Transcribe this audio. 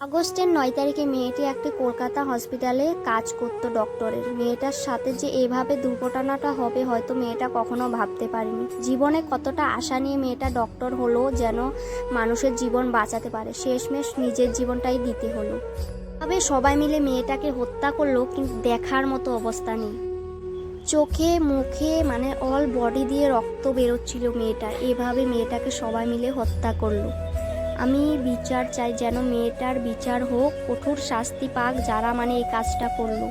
আগস্টের 9 তারিখে মেয়েটি একটি কলকাতা হসপিটালে কাজ করত ডক্টরের। মেয়েটার সাথে যে এভাবে দুর্ঘটনাটা হবে হয়তো মেয়েটা কখনো ভাবতে পারেনি। জীবনে কতটা আশা নিয়ে মেয়েটা ডক্টর হলো যেন মানুষের জীবন বাঁচাতে পারে, শেষমেশ নিজের জীবনটাই দিতে হলো। তবে সবাই মিলে মেয়েটাকে হত্যা করলো, কিন্তু দেখার মতো অবস্থা নেই। চোখে মুখে মানে অল বডি দিয়ে রক্ত বেরোচ্ছিল মেয়েটার। এভাবে মেয়েটাকে সবাই মিলে হত্যা করলো। আমি বিচার চাই, যেন মেয়েটার বিচার হোক, কঠোর শাস্তি পাক যারা এই কাজটা করলো।